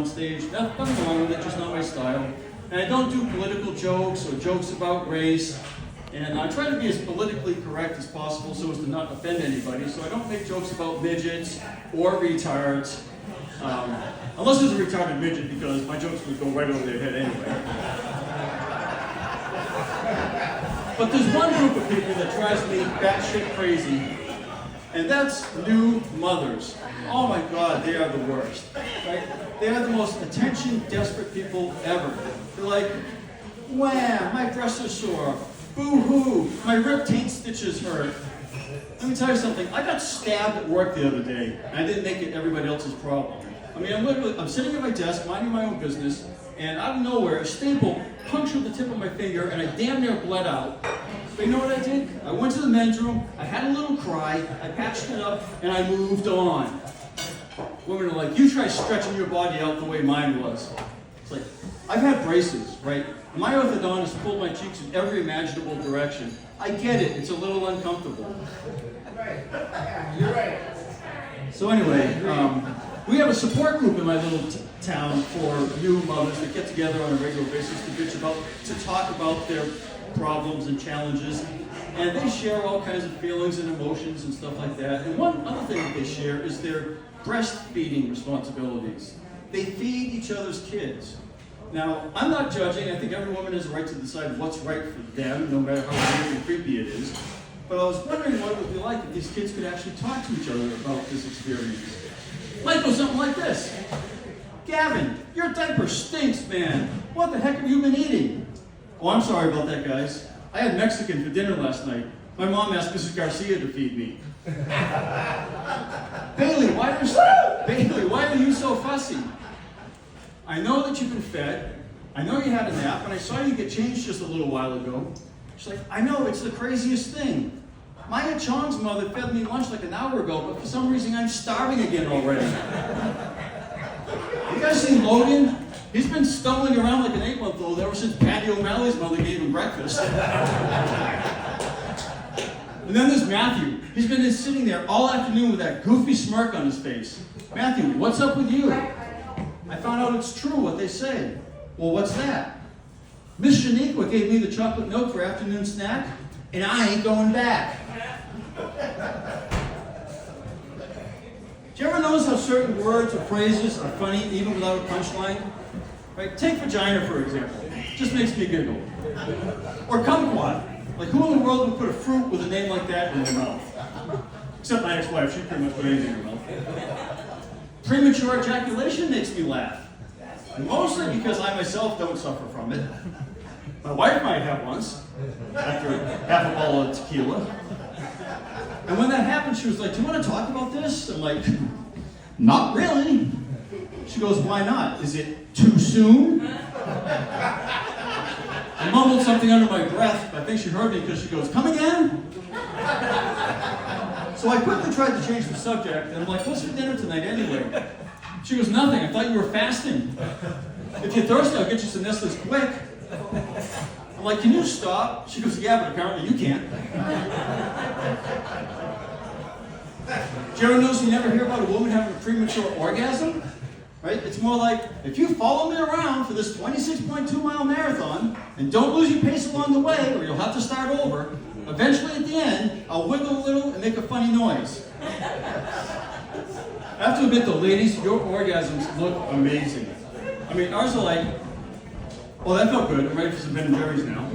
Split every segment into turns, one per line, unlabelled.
on stage. Nothing wrong with it, just not my style. And I don't do political jokes or jokes about race. And I try to be as politically correct as possible so as to not offend anybody. So I don't make jokes about midgets or retards. Unless there's a retarded midget, because my jokes would go right over their head anyway. But there's one group of people that drives me batshit crazy, and that's new mothers. Oh my God, they are the worst. Right? They are the most attention-desperate people ever. They're like, wham, my breasts are sore. Boo-hoo, my rib taint stitches hurt. Let me tell you something. I got stabbed at work the other day, and I didn't make it everybody else's problem. I mean, I'm sitting at my desk, minding my own business, and out of nowhere, a staple punctured the tip of my finger, and I damn near bled out. But you know what I did? I went to the men's room, I had a little cry, I patched it up, and I moved on. Women are like, you try stretching your body out the way mine was. It's like, I've had braces, right? My orthodontist pulled my cheeks in every imaginable direction. I get it, it's a little uncomfortable.
You're right.
So anyway, we have a support group in my little town for new mothers that get together on a regular basis to talk about their problems and challenges. And they share all kinds of feelings and emotions and stuff like that. And one other thing that they share is their breastfeeding responsibilities. They feed each other's kids. Now, I'm not judging. I think every woman has a right to decide what's right for them, no matter how weird and creepy it is. But I was wondering what it would be like if these kids could actually talk to each other about this experience. Might go something like this. Gavin, your diaper stinks, man. What the heck have you been eating? Oh, I'm sorry about that, guys. I had Mexican for dinner last night. My mom asked Mrs. Garcia to feed me. Bailey, why are you so fussy? I know that you've been fed. I know you had a nap, and I saw you get changed just a little while ago. She's like, I know, it's the craziest thing. Maya Chong's mother fed me lunch like an hour ago, but for some reason I'm starving again already. You guys seen Logan? He's been stumbling around like an 8-month-old ever since Patty O'Malley's mother gave him breakfast. And then there's Matthew. He's been sitting there all afternoon with that goofy smirk on his face. Matthew, what's up with you? I found out it's true what they say. Well, what's that? Miss Shaniqua gave me the chocolate milk for afternoon snack, and I ain't going back. Do you ever notice how certain words or phrases are funny even without a punchline? Right? Take vagina, for example. Just makes me giggle. Or kumquat. Like, who in the world would put a fruit with a name like that in their mouth? Except my ex-wife, she pretty much put anything in her mouth. Premature ejaculation makes me laugh. Mostly because I myself don't suffer from it. My wife might have once, after half a bottle of tequila. And when that happened, she was like, do you want to talk about this? I'm like, not really. She goes, why not? Is it too soon? I mumbled something under my breath. I think she heard me because she goes, come again? So I quickly tried to change the subject, and I'm like, what's for dinner tonight anyway? She goes, nothing. I thought you were fasting. If you're thirsty, I'll get you some Nestle's quick. I'm like, can you stop? She goes, yeah, but apparently you can't. Do you ever notice you never hear about a woman having a premature orgasm? Right? It's more like, if you follow me around for this 26.2-mile marathon, and don't lose your pace along the way, or you'll have to start over, eventually at the end, I'll wiggle a little and make a funny noise. I have to admit though, ladies, your orgasms look amazing. I mean, ours are like, well, that felt good. I'm ready for some Ben & Jerry's now.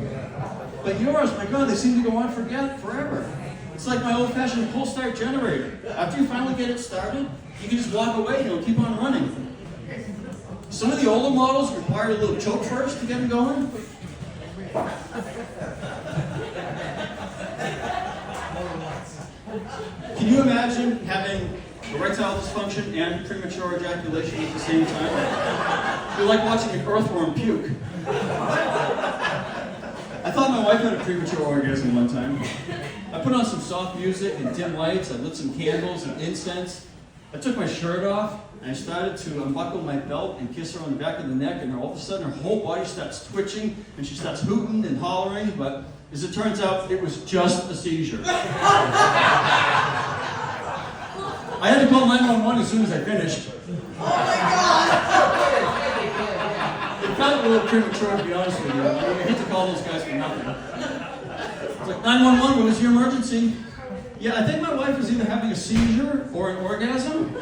But yours, my God, they seem to go on forever. It's like my old-fashioned pull start generator. After you finally get it started, you can just walk away and it'll keep on running. Some of the older models require a little choke first to get them going. Can you imagine having erectile dysfunction and premature ejaculation at the same time? You're like watching an earthworm puke. I thought my wife had a premature orgasm one time. I put on some soft music and dim lights, I lit some candles and incense. I took my shirt off, and I started to unbuckle my belt and kiss her on the back of the neck, and all of a sudden her whole body starts twitching, and she starts hooting and hollering, but as it turns out, it was just a seizure. I had to call 911 as soon as I finished.
Oh my God!
little premature, to be honest with you. I hate to call those guys for nothing. It's like, 911, what was your emergency? Yeah, I think my wife is either having a seizure or an orgasm.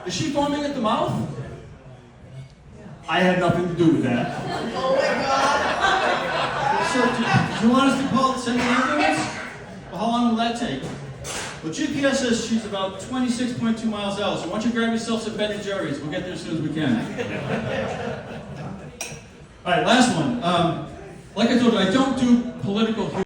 Is she foaming at the mouth? I had nothing to do with that.
Oh my God!
So, do you want us to call, send an ambulance? Well, how long will that take? Well, GPS says she's about 26.2 miles out, so why don't you grab yourself some Ben & Jerry's? We'll get there as soon as we can. All right, last one. Like I told you, I don't do political humor.